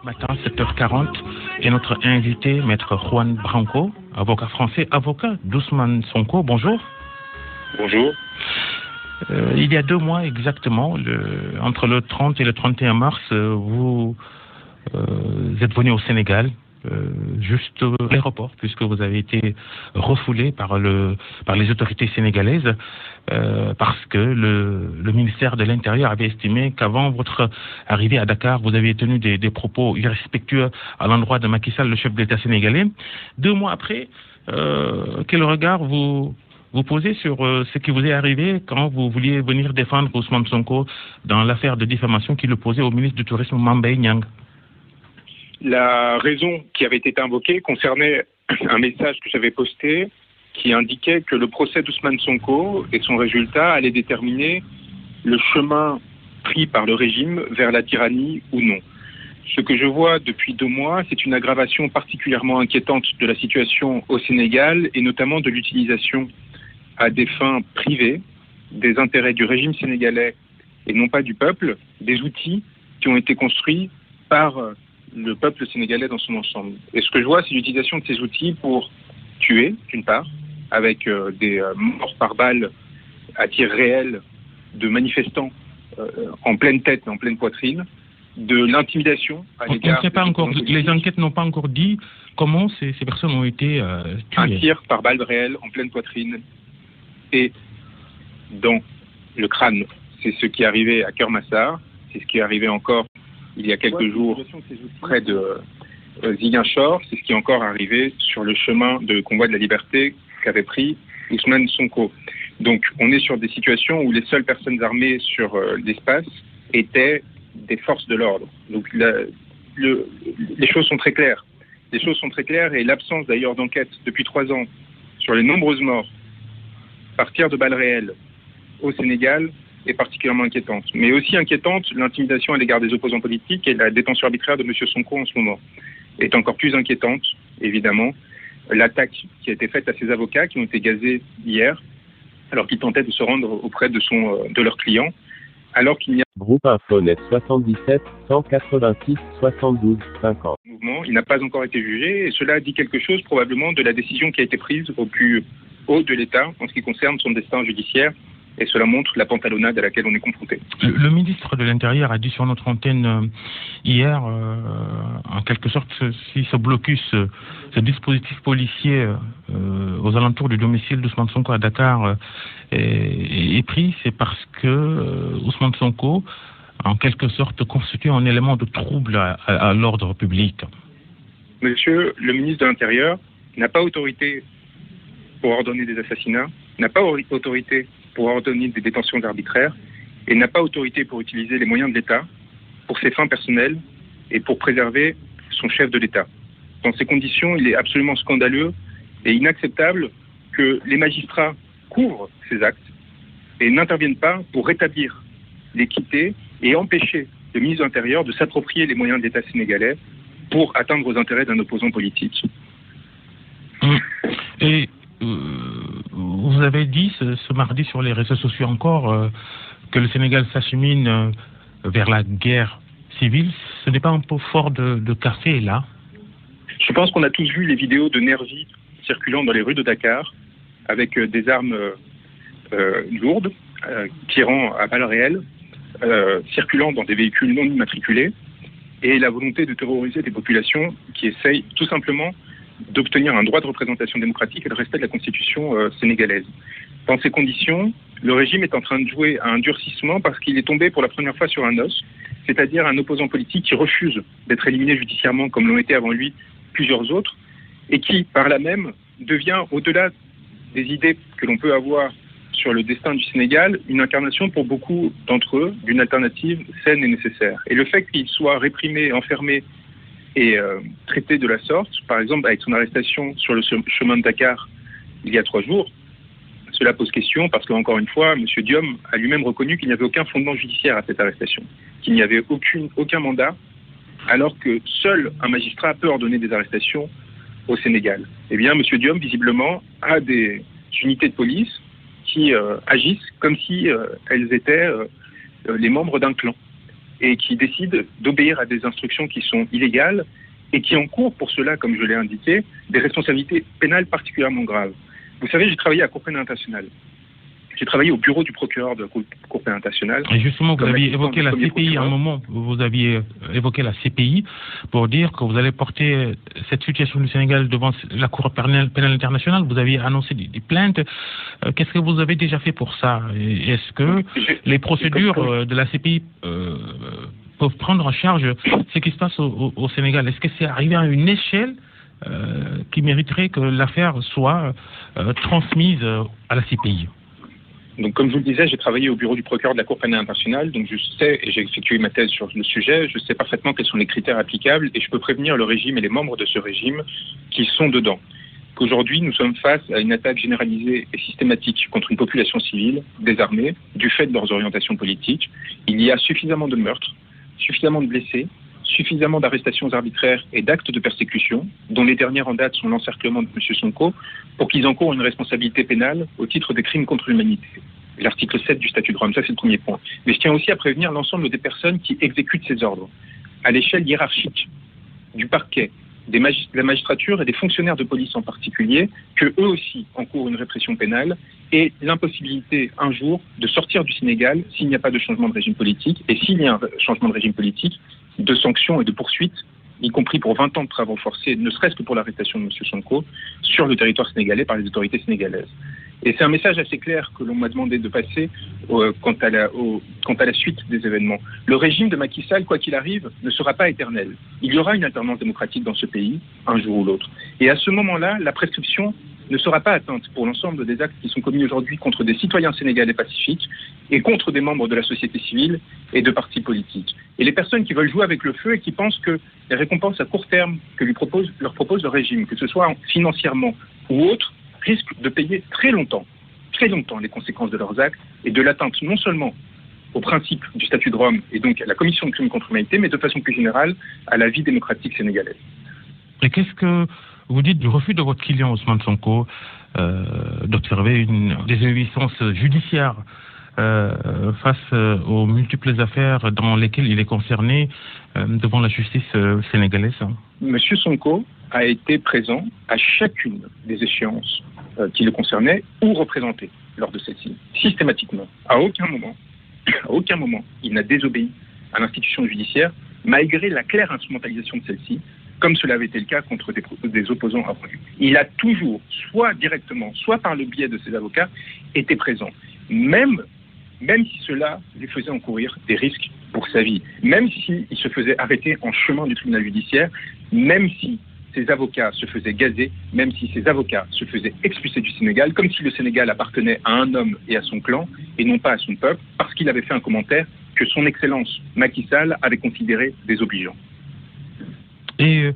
Matin, 7h40, et notre invité, Maître Juan Branco, avocat français, avocat d'Ousmane Sonko. Bonjour. Bonjour. Il y a 2 mois exactement, entre le 30 et le 31 mars, vous êtes venu au Sénégal, juste à l'aéroport, puisque vous avez été refoulé par les autorités sénégalaises, parce que le ministère de l'Intérieur avait estimé qu'avant votre arrivée à Dakar, vous aviez tenu des propos irrespectueux à l'endroit de Macky Sall, le chef de l'État sénégalais. 2 mois après, quel regard vous posez sur ce qui vous est arrivé quand vous vouliez venir défendre Ousmane Sonko dans l'affaire de diffamation qui le posait au ministre du Tourisme, Mame Mbaye Niang? La raison qui avait été invoquée concernait un message que j'avais posté qui indiquait que le procès d'Ousmane Sonko et son résultat allaient déterminer le chemin pris par le régime vers la tyrannie ou non. Ce que je vois depuis 2 mois, c'est une aggravation particulièrement inquiétante de la situation au Sénégal et notamment de l'utilisation à des fins privées des intérêts du régime sénégalais et non pas du peuple, des outils qui ont été construits par le peuple sénégalais dans son ensemble. Et ce que je vois, c'est l'utilisation de ces outils pour tuer, d'une part, avec des morts par balles à tir réel de manifestants en pleine tête et en pleine poitrine, de l'intimidation à l'égard... On ne sait pas encore, les enquêtes n'ont pas encore dit comment ces personnes ont été tuées. Un tir par balle réelle en pleine poitrine et dans le crâne. C'est ce qui est arrivé à Keur-Massar, c'est ce qui est arrivé encore il y a quelques jours près de Ziguinchor, c'est ce qui est encore arrivé sur le chemin de convoi de la liberté qu'avait pris Ousmane Sonko. Donc on est sur des situations où les seules personnes armées sur l'espace étaient des forces de l'ordre. Donc les choses sont très claires. Les choses sont très claires et l'absence d'ailleurs d'enquête depuis 3 ans sur les nombreuses morts par tir de balles réelles au Sénégal est particulièrement inquiétante. Mais aussi inquiétante, l'intimidation à l'égard des opposants politiques et la détention arbitraire de M. Sonko en ce moment est encore plus inquiétante, évidemment. L'attaque qui a été faite à ses avocats qui ont été gazés hier, alors qu'ils tentaient de se rendre auprès de leur client, alors qu'il n'y a... Groupe Infonet 77 186 72 50. Il n'a pas encore été jugé et cela dit quelque chose probablement de la décision qui a été prise au plus haut de l'État en ce qui concerne son destin judiciaire. Et cela montre la pantalonnade à laquelle on est confronté. Le ministre de l'Intérieur a dit sur notre antenne hier, en quelque sorte, si ce blocus, ce dispositif policier aux alentours du domicile d'Ousmane Sonko à Dakar est pris, c'est parce que Ousmane Sonko, en quelque sorte, constitue un élément de trouble à l'ordre public. Monsieur le ministre de l'Intérieur n'a pas autorité pour ordonner des assassinats, n'a pas autorité pour ordonner des détentions arbitraires et n'a pas autorité pour utiliser les moyens de l'État pour ses fins personnelles et pour préserver son chef de l'État. Dans ces conditions, il est absolument scandaleux et inacceptable que les magistrats couvrent ces actes et n'interviennent pas pour rétablir l'équité et empêcher le ministre de l'Intérieur de s'approprier les moyens de l'État sénégalais pour atteindre aux intérêts d'un opposant politique. Et vous avez dit ce mardi sur les réseaux sociaux encore que le Sénégal s'achemine vers la guerre civile. Ce n'est pas un peu fort de café là? Je pense qu'on a tous vu les vidéos de nervis circulant dans les rues de Dakar avec des armes lourdes, tirant à balles réelles, circulant dans des véhicules non immatriculés et la volonté de terroriser des populations qui essayent tout simplement d'obtenir un droit de représentation démocratique et le respect de la constitution sénégalaise. Dans ces conditions, le régime est en train de jouer à un durcissement parce qu'il est tombé pour la première fois sur un os, c'est-à-dire un opposant politique qui refuse d'être éliminé judiciairement comme l'ont été avant lui plusieurs autres et qui, par là même, devient, au-delà des idées que l'on peut avoir sur le destin du Sénégal, une incarnation pour beaucoup d'entre eux d'une alternative saine et nécessaire. Et le fait qu'il soit réprimé, enfermé et traité de la sorte, par exemple avec son arrestation sur le chemin de Dakar il y a 3 jours, cela pose question parce qu'encore une fois, M. Diom a lui-même reconnu qu'il n'y avait aucun fondement judiciaire à cette arrestation, qu'il n'y avait aucun mandat, alors que seul un magistrat peut ordonner des arrestations au Sénégal. Eh bien, M. Diom, visiblement, a des unités de police qui agissent comme si elles étaient les membres d'un clan. et qui décide d'obéir à des instructions qui sont illégales et qui encourt pour cela, comme je l'ai indiqué, des responsabilités pénales particulièrement graves. Vous savez, j'ai travaillé à la Cour pénale internationale. J'ai travaillé au bureau du procureur de la Cour pénale internationale. Et justement, vous aviez évoqué la CPI à un moment. Vous aviez évoqué la CPI pour dire que vous allez porter cette situation du Sénégal devant la Cour pénale internationale. Vous aviez annoncé des plaintes. Qu'est-ce que vous avez déjà fait pour ça? Est-ce que les procédures de la CPI peuvent prendre en charge ce qui se passe au Sénégal? Est-ce que c'est arrivé à une échelle qui mériterait que l'affaire soit transmise à la CPI? Donc, comme je vous le disais, j'ai travaillé au bureau du procureur de la Cour pénale internationale, donc je sais, et j'ai effectué ma thèse sur le sujet, je sais parfaitement quels sont les critères applicables, et je peux prévenir le régime et les membres de ce régime qui sont dedans. Qu'aujourd'hui, nous sommes face à une attaque généralisée et systématique contre une population civile, désarmée, du fait de leurs orientations politiques. Il y a suffisamment de meurtres, suffisamment de blessés, suffisamment d'arrestations arbitraires et d'actes de persécution, dont les dernières en date sont l'encerclement de M. Sonko, pour qu'ils encourent une responsabilité pénale au titre des crimes contre l'humanité. L'article 7 du statut de Rome, ça c'est le premier point. Mais je tiens aussi à prévenir l'ensemble des personnes qui exécutent ces ordres, à l'échelle hiérarchique du parquet, de la magistrature et des fonctionnaires de police en particulier, que eux aussi encourent une répression pénale et l'impossibilité un jour de sortir du Sénégal s'il n'y a pas de changement de régime politique, et s'il y a un changement de régime politique, de sanctions et de poursuites, y compris pour 20 ans de travaux forcés, ne serait-ce que pour l'arrestation de M. Sonko, sur le territoire sénégalais par les autorités sénégalaises. Et c'est un message assez clair que l'on m'a demandé de passer quant à la suite des événements. Le régime de Macky Sall, quoi qu'il arrive, ne sera pas éternel. Il y aura une alternance démocratique dans ce pays, un jour ou l'autre. Et à ce moment-là, la prescription ne sera pas atteinte pour l'ensemble des actes qui sont commis aujourd'hui contre des citoyens sénégalais pacifiques et contre des membres de la société civile et de partis politiques. Et les personnes qui veulent jouer avec le feu et qui pensent que les récompenses à court terme que leur propose le régime, que ce soit financièrement ou autre, risquent de payer très longtemps les conséquences de leurs actes et de l'atteinte non seulement au principe du statut de Rome et donc à la commission de crimes contre l'humanité, mais de façon plus générale à la vie démocratique sénégalaise. Et qu'est-ce que vous dites du refus de votre client Ousmane Sonko d'observer une désobéissance judiciaire face aux multiples affaires dans lesquelles il est concerné devant la justice sénégalaise? Monsieur Sonko a été présent à chacune des échéances qui le concernaient ou représentées lors de celle-ci, systématiquement. À aucun moment, il n'a désobéi à l'institution judiciaire, malgré la claire instrumentalisation de celle-ci, comme cela avait été le cas contre des opposants avant lui. Il a toujours, soit directement, soit par le biais de ses avocats, été présent, même si cela lui faisait encourir des risques pour sa vie, même s'il se faisait arrêter en chemin du tribunal judiciaire, même si ses avocats se faisaient gazer, même si ses avocats se faisaient expulser du Sénégal, comme si le Sénégal appartenait à un homme et à son clan, et non pas à son peuple, parce qu'il avait fait un commentaire que son Excellence Macky Sall avait considéré désobligeant. Et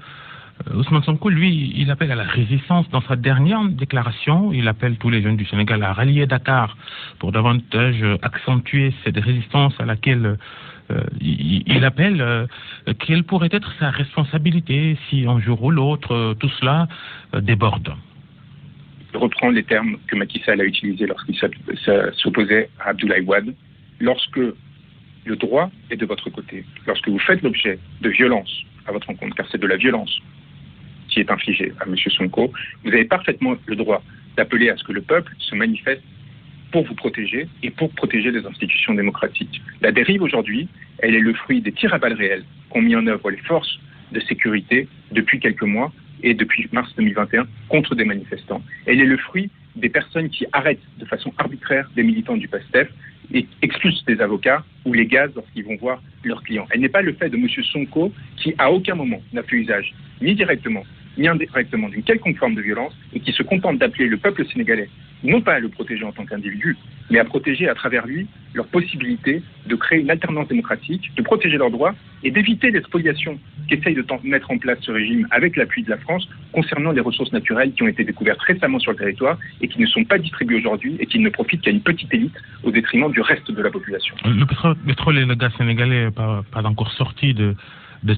Ousmane Sonko, lui, il appelle à la résistance. Dans sa dernière déclaration, il appelle tous les jeunes du Sénégal à rallier Dakar pour davantage accentuer cette résistance à laquelle il appelle. Quelle pourrait être sa responsabilité si un jour ou l'autre tout cela déborde? Je reprends les termes que Macky Sall a utilisés lorsqu'il s'opposait à Abdoulaye Wade. Lorsque le droit est de votre côté, lorsque vous faites l'objet de violence à votre encontre, car c'est de la violence qui est infligée à M. Sonko, vous avez parfaitement le droit d'appeler à ce que le peuple se manifeste pour vous protéger et pour protéger les institutions démocratiques. La dérive aujourd'hui, elle est le fruit des tirs à balles réelles qu'ont mis en œuvre les forces de sécurité depuis quelques mois et depuis mars 2021 contre des manifestants. Elle est le fruit des personnes qui arrêtent de façon arbitraire des militants du PASTEF et expulsent des avocats ou les gazent lorsqu'ils vont voir leurs clients. Elle n'est pas le fait de M. Sonko qui, à aucun moment, n'a fait usage, ni directement, ni indirectement, d'une quelconque forme de violence et qui se contente d'appeler le peuple sénégalais, non pas à le protéger en tant qu'individu, mais à protéger à travers lui leur possibilité de créer une alternance démocratique, de protéger leurs droits et d'éviter les spoliations qu'essaye de mettre en place ce régime avec l'appui de la France concernant les ressources naturelles qui ont été découvertes récemment sur le territoire et qui ne sont pas distribuées aujourd'hui et qui ne profitent qu'à une petite élite au détriment du reste de la population. Le pétrole et le gaz sénégalais pas encore sorti de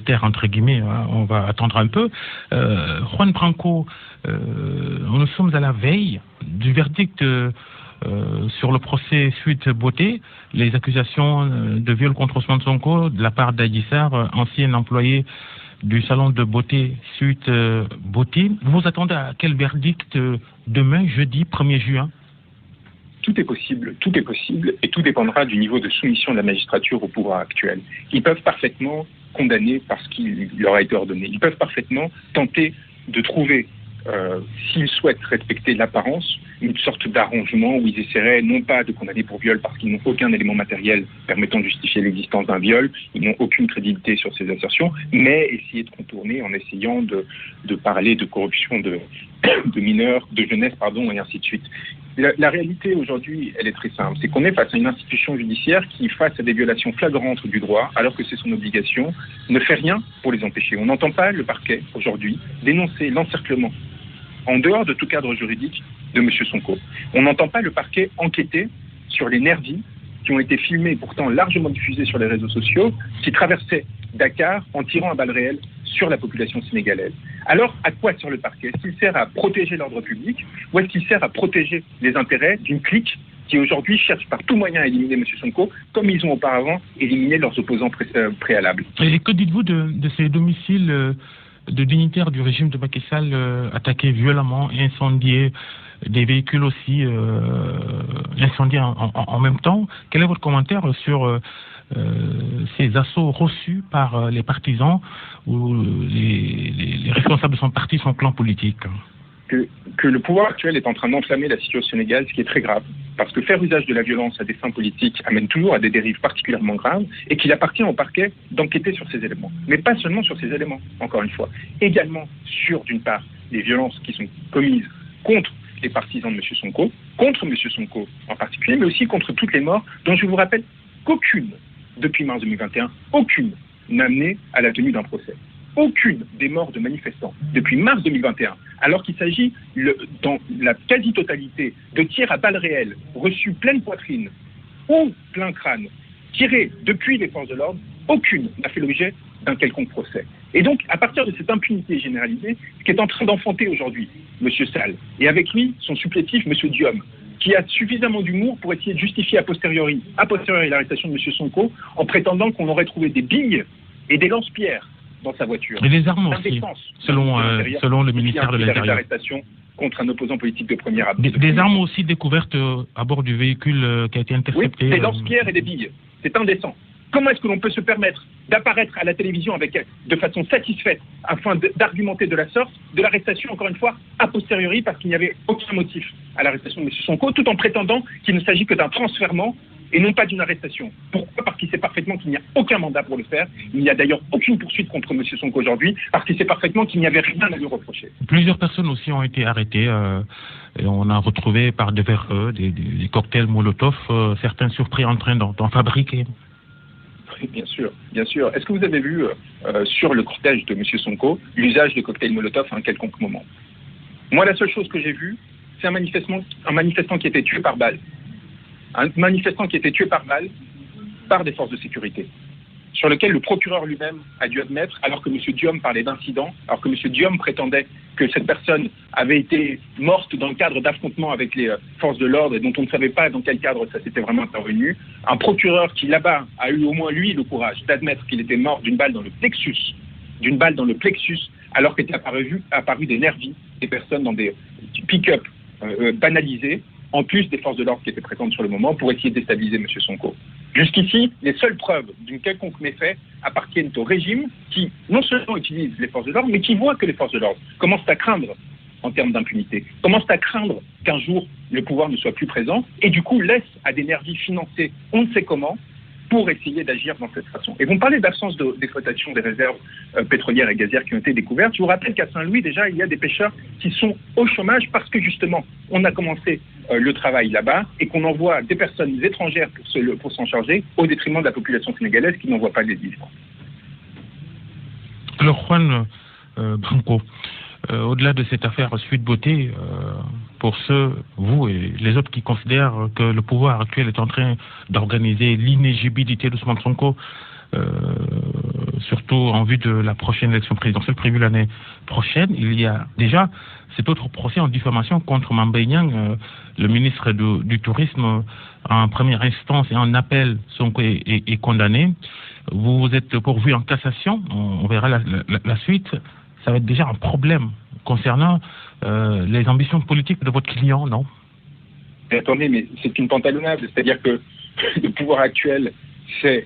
terre, entre guillemets, hein, on va attendre un peu. Juan Branco, nous sommes à la veille du verdict sur le procès suite Beauté, les accusations de viol contre Ousmane Sonko de la part d'Adji Sarr, ancien employé du salon de beauté suite Beauté. Vous attendez à quel verdict demain, jeudi 1er juin? Tout est possible, et tout dépendra du niveau de soumission de la magistrature au pouvoir actuel. Ils peuvent parfaitement condamner parce qu'il leur a été ordonné. Ils peuvent parfaitement tenter de trouver, s'ils souhaitent respecter l'apparence, une sorte d'arrangement où ils essaieraient non pas de condamner pour viol parce qu'ils n'ont aucun élément matériel permettant de justifier l'existence d'un viol, ils n'ont aucune crédibilité sur ces assertions, mais essayer de contourner en essayant de parler de corruption de mineurs, de jeunesse, et ainsi de suite. La réalité aujourd'hui, elle est très simple, c'est qu'on est face à une institution judiciaire qui, face à des violations flagrantes du droit, alors que c'est son obligation, ne fait rien pour les empêcher. On n'entend pas le parquet aujourd'hui dénoncer l'encerclement, en dehors de tout cadre juridique, de M. Sonko. On n'entend pas le parquet enquêter sur les nervis qui ont été filmés, pourtant largement diffusés sur les réseaux sociaux, qui traversaient Dakar en tirant à balles réelles sur la population sénégalaise. Alors, à quoi sert le parquet? Est-ce qu'il sert à protéger l'ordre public ou est-ce qu'il sert à protéger les intérêts d'une clique qui aujourd'hui cherche par tout moyen à éliminer M. Sonko, comme ils ont auparavant éliminé leurs opposants préalables? Et que dites-vous de ces domiciles de dignitaires du régime de Macky Sall attaqués violemment, incendiés, des véhicules aussi incendiés en même temps? Quel est votre commentaire sur ces assauts reçus par les partisans ou les responsables de son parti, son clan politique? Que le pouvoir actuel est en train d'enflammer la situation sénégalaise, ce qui est très grave, parce que faire usage de la violence à des fins politiques amène toujours à des dérives particulièrement graves, et qu'il appartient au parquet d'enquêter sur ces éléments. Mais pas seulement sur ces éléments, encore une fois. Également sur, d'une part, les violences qui sont commises contre les partisans de M. Sonko, contre M. Sonko en particulier, mais aussi contre toutes les morts, dont je vous rappelle qu'aucune, depuis mars 2021, aucune n'a mené à la tenue d'un procès. Aucune des morts de manifestants depuis mars 2021, alors qu'il s'agit dans la quasi-totalité de tirs à balles réelles reçus pleine poitrine ou plein crâne, tirés depuis les forces de l'ordre, aucune n'a fait l'objet d'un quelconque procès. Et donc, à partir de cette impunité généralisée, ce qui est en train d'enfanter aujourd'hui M. Sall, et avec lui son supplétif M. Diom, qui a suffisamment d'humour pour essayer de justifier a posteriori l'arrestation de M. Sonko en prétendant qu'on aurait trouvé des billes et des lance-pierres dans sa voiture. Et des armes aussi, selon le ministère de l'Intérieur. Contre un opposant politique de première abord. Des armes aussi découvertes à bord du véhicule qui a été intercepté. Oui, des lance-pierres et des billes. C'est indécent. Comment est-ce que l'on peut se permettre d'apparaître à la télévision de façon satisfaite afin d'argumenter de la sorte de l'arrestation, encore une fois, a posteriori, parce qu'il n'y avait aucun motif à l'arrestation de M. Sonko, tout en prétendant qu'il ne s'agit que d'un transfèrement et non pas d'une arrestation. Pourquoi? Parce qu'il sait parfaitement qu'il n'y a aucun mandat pour le faire. Il n'y a d'ailleurs aucune poursuite contre M. Sonko aujourd'hui, parce qu'il sait parfaitement qu'il n'y avait rien à lui reprocher. Plusieurs personnes aussi ont été arrêtées. Et on a retrouvé par divers des cocktails Molotov, certains surpris en train d'en fabriquer. Oui, bien sûr, bien sûr. Est-ce que vous avez vu sur le cortège de M. Sonko l'usage de cocktails Molotov à un quelconque moment? Moi, la seule chose que j'ai vue, c'est un manifestant qui était tué par balle. Un manifestant qui était tué par balle par des forces de sécurité, sur lequel le procureur lui-même a dû admettre, alors que M. Diom parlait d'incident, alors que M. Diom prétendait que cette personne avait été morte dans le cadre d'affrontements avec les forces de l'ordre et dont on ne savait pas dans quel cadre ça s'était vraiment intervenu. Un procureur qui, là-bas, a eu au moins, lui, le courage d'admettre qu'il était mort d'une balle dans le plexus, alors qu'étaient apparu des nervis, des personnes dans des pick-up banalisés, en plus des forces de l'ordre qui étaient présentes sur le moment pour essayer de déstabiliser M. Sonko. Jusqu'ici, les seules preuves d'une quelconque méfait appartiennent au régime qui non seulement utilise les forces de l'ordre, mais qui voit que les forces de l'ordre commencent à craindre en termes d'impunité, commencent à craindre qu'un jour le pouvoir ne soit plus présent et du coup laisse à des nervis financer on ne sait comment pour essayer d'agir dans cette façon. Et vous me parlez d'absence d'exploitation des réserves pétrolières et gazières qui ont été découvertes. Je vous rappelle qu'à Saint-Louis, déjà, il y a des pêcheurs qui sont au chômage parce que, justement, on a commencé le travail là-bas et qu'on envoie des personnes étrangères pour s'en charger au détriment de la population sénégalaise qui n'en voit pas les vivres. Alors, Juan Branco, au-delà de cette affaire Suite Beauté, pour vous et les autres qui considèrent que le pouvoir actuel est en train d'organiser l'inéligibilité d'Ousmane Sonko, surtout en vue de la prochaine élection présidentielle prévue l'année prochaine. Il y a déjà cet autre procès en diffamation contre Mame Mbaye Niang, le ministre du Tourisme, en première instance et en appel, Sonko est condamné. Vous êtes pourvu en cassation, on verra la suite. Ça va être déjà un problème concernant les ambitions politiques de votre client, non? Mais attendez, mais c'est une pantalonnade, c'est-à-dire que le pouvoir actuel, c'est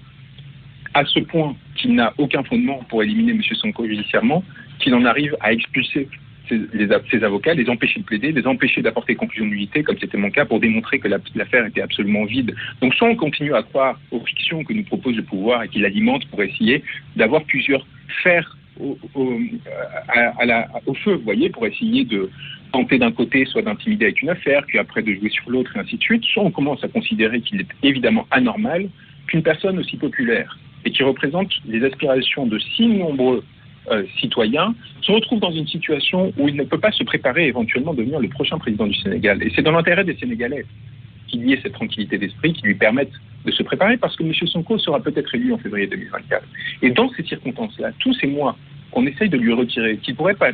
à ce point qu'il n'a aucun fondement pour éliminer M. Sonko judiciairement, qu'il en arrive à expulser ses avocats, les empêcher de plaider, les empêcher d'apporter conclusion de nullité, comme c'était mon cas, pour démontrer que l'affaire était absolument vide. Donc soit on continue à croire aux fictions que nous propose le pouvoir et qu'il alimente pour essayer d'avoir plusieurs fers au feu, vous voyez, pour essayer de tenter d'un côté soit d'intimider avec une affaire, puis après de jouer sur l'autre, et ainsi de suite. Soit on commence à considérer qu'il est évidemment anormal qu'une personne aussi populaire et qui représente les aspirations de si nombreux citoyens se retrouve dans une situation où il ne peut pas se préparer éventuellement à devenir le prochain président du Sénégal. Et c'est dans l'intérêt des Sénégalais qu'il y ait cette tranquillité d'esprit qui lui permette de se préparer, parce que M. Sonko sera peut-être élu en février 2024. Et dans ces circonstances-là, tous ces mois qu'on essaye de lui retirer, qu'il pourrait pas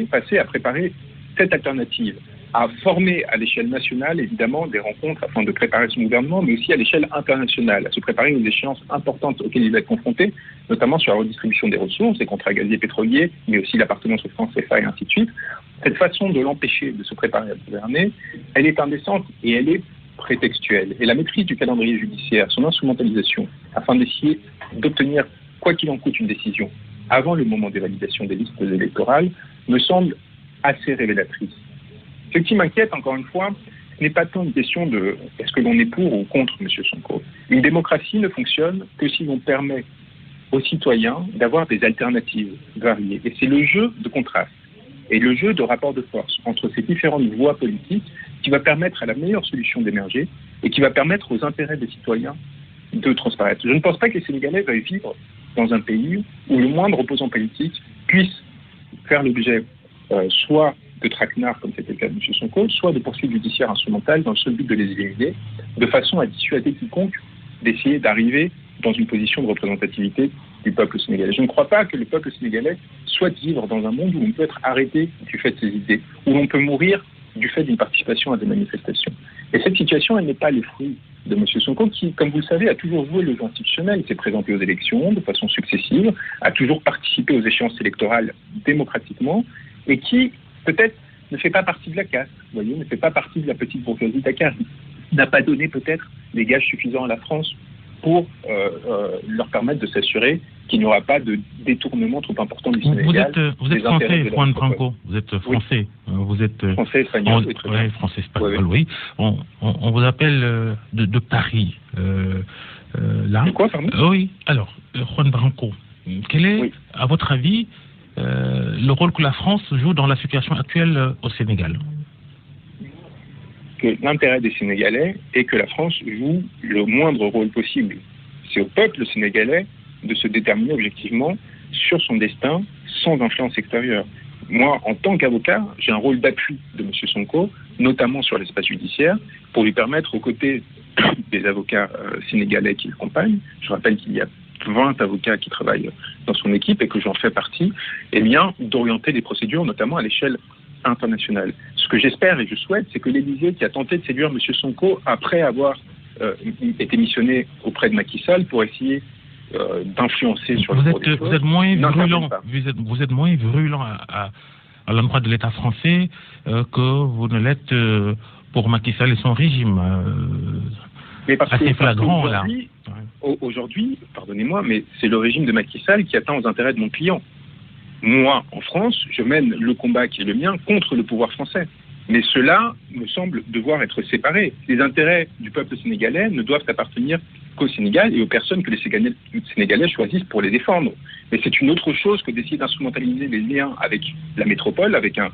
passer à préparer cette alternative, à former à l'échelle nationale, évidemment, des rencontres afin de préparer son gouvernement, mais aussi à l'échelle internationale, à se préparer aux échéances importantes auxquelles il va être confronté, notamment sur la redistribution des ressources, des contrats gaziers pétroliers, mais aussi l'appartenance aux francs CFA et ainsi de suite. Cette façon de l'empêcher de se préparer à gouverner, elle est indécente et elle est prétextuelle. Et la maîtrise du calendrier judiciaire, son instrumentalisation, afin d'essayer d'obtenir, quoi qu'il en coûte, une décision avant le moment des validations des listes électorales, me semble assez révélatrice. Ce qui m'inquiète, encore une fois, ce n'est pas tant une question de est-ce que l'on est pour ou contre M. Sonko. Une démocratie ne fonctionne que si l'on permet aux citoyens d'avoir des alternatives variées. Et c'est le jeu de contraste et le jeu de rapport de force entre ces différentes voies politiques qui va permettre à la meilleure solution d'émerger et qui va permettre aux intérêts des citoyens de transparaître. Je ne pense pas que les Sénégalais veuillent vivre dans un pays où le moindre opposant politique puisse faire l'objet soit de traquenards, comme c'était le cas de M. Sonko, soit de poursuites judiciaires instrumentales dans le seul but de les éliminer, de façon à dissuader quiconque d'essayer d'arriver dans une position de représentativité du peuple sénégalais. Je ne crois pas que le peuple sénégalais souhaite vivre dans un monde où on peut être arrêté du fait de ses idées, où l'on peut mourir du fait d'une participation à des manifestations. Et cette situation, elle n'est pas le fruit de M. Sonko qui, comme vous le savez, a toujours joué le jeu institutionnel, s'est présenté aux élections de façon successive, a toujours participé aux échéances électorales démocratiquement, et qui, peut-être, ne fait pas partie de la caste, vous voyez, ne fait pas partie de la petite bourgeoisie dakar, n'a pas donné peut-être les gages suffisants à la France pour leur permettre de s'assurer qu'il n'y aura pas de détournement trop important du Sénégal. Vous êtes français, Juan Branco, vous êtes français. Oui. Vous êtes français, espagnol, oui, français, espagnol, oui. On vous appelle de Paris. Là. De quoi, pardon? Oui, alors, Juan Branco, quel est, à votre avis, le rôle que la France joue dans la situation actuelle au Sénégal? Que l'intérêt des Sénégalais est que la France joue le moindre rôle possible. C'est au peuple sénégalais de se déterminer objectivement sur son destin sans influence extérieure. Moi, en tant qu'avocat, j'ai un rôle d'appui de M. Sonko, notamment sur l'espace judiciaire, pour lui permettre, aux côtés des avocats sénégalais qui l'accompagnent, je rappelle qu'il y a 20 avocats qui travaillent dans son équipe et que j'en fais partie, eh bien, d'orienter les procédures, notamment à l'échelle internationale. Ce que j'espère et je souhaite, c'est que l'Élysée, qui a tenté de séduire M. Sonko après avoir été missionné auprès de Macky Sall pour essayer d'influencer sur le cours des choses, vous êtes moins virulent. Vous êtes moins virulent à l'endroit de l'État français que vous ne l'êtes pour Macky Sall et son régime. Mais parce assez flagrant, là. Aujourd'hui, pardonnez-moi, mais c'est le régime de Macky Sall qui atteint aux intérêts de mon client. Moi, en France, je mène le combat qui est le mien contre le pouvoir français. Mais cela me semble devoir être séparé. Les intérêts du peuple sénégalais ne doivent appartenir qu'au Sénégal et aux personnes que les Sénégalais choisissent pour les défendre. Mais c'est une autre chose que d'essayer d'instrumentaliser les liens avec la métropole, avec un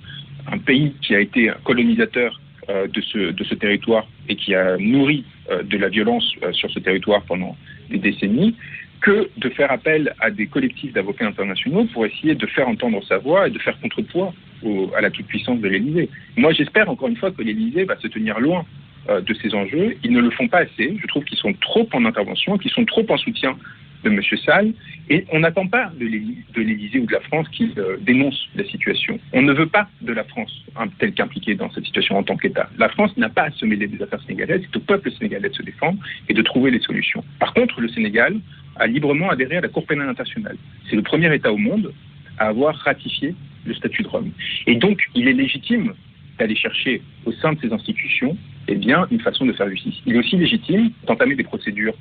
pays qui a été un colonisateur de ce territoire et qui a nourri de la violence sur ce territoire pendant des décennies, que de faire appel à des collectifs d'avocats internationaux pour essayer de faire entendre sa voix et de faire contrepoids à la toute-puissance de l'Élysée. Moi, j'espère encore une fois que l'Élysée va se tenir loin de ces enjeux. Ils ne le font pas assez. Je trouve qu'ils sont trop en intervention, qu'ils sont trop en soutien de M. Sall, et on n'attend pas de l'Élysée ou de la France qui dénonce la situation. On ne veut pas de la France telle qu'impliquée dans cette situation en tant qu'État. La France n'a pas à se mêler des affaires sénégalaises, c'est au peuple sénégalais de se défendre et de trouver les solutions. Par contre, le Sénégal a librement adhéré à la Cour pénale internationale. C'est le premier État au monde à avoir ratifié le statut de Rome. Et donc, il est légitime d'aller chercher au sein de ces institutions une façon de faire justice. Il est aussi légitime d'entamer des procédures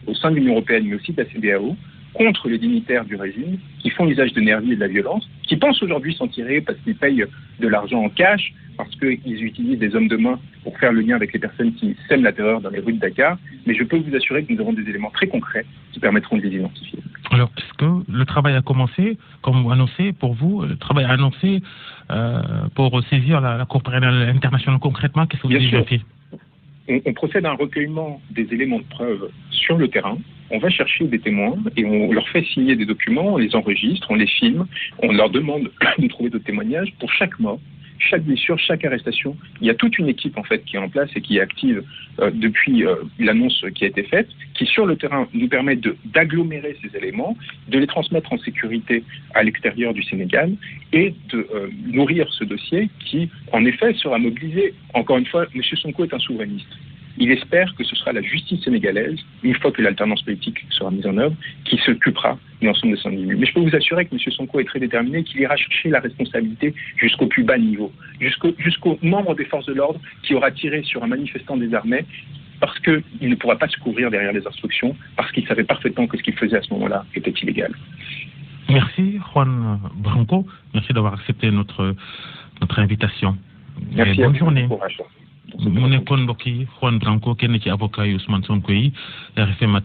au sein de l'Union européenne, mais aussi de la CEDEAO, contre les dignitaires du régime qui font usage de nervis et de la violence, qui pensent aujourd'hui s'en tirer parce qu'ils payent de l'argent en cash, parce qu'ils utilisent des hommes de main pour faire le lien avec les personnes qui sèment la terreur dans les rues de Dakar. Mais je peux vous assurer que nous avons des éléments très concrets qui permettront de les identifier. Alors, est-ce que le travail a commencé, comme vous annoncez, pour vous, le travail a annoncé pour saisir la Cour pénale internationale concrètement? Qu'est-ce que vous avez déjà fait? On procède à un recueillement des éléments de preuve sur le terrain. On va chercher des témoins et on leur fait signer des documents, on les enregistre, on les filme, on leur demande de trouver d'autres témoignages pour chaque mort, chaque blessure, chaque arrestation. Il y a toute une équipe en fait qui est en place et qui est active depuis l'annonce qui a été faite, qui sur le terrain nous permet d'agglomérer ces éléments, de les transmettre en sécurité à l'extérieur du Sénégal et de nourrir ce dossier qui en effet sera mobilisé. Encore une fois, M. Sonko est un souverainiste. Il espère que ce sera la justice sénégalaise, une fois que l'alternance politique sera mise en œuvre, qui s'occupera de l'ensemble de son individu. Mais je peux vous assurer que M. Sonko est très déterminé, qu'il ira chercher la responsabilité jusqu'au plus bas niveau, jusqu'au membre des forces de l'ordre qui aura tiré sur un manifestant désarmé parce qu'il ne pourra pas se couvrir derrière les instructions, parce qu'il savait parfaitement que ce qu'il faisait à ce moment-là était illégal. Merci Juan Branco, merci d'avoir accepté notre invitation. Merci. Bonne journée. Courage. mu nekkoon mbokk yi Juan Branco kenn ci avocat yu Ousmane Sonko yi RFM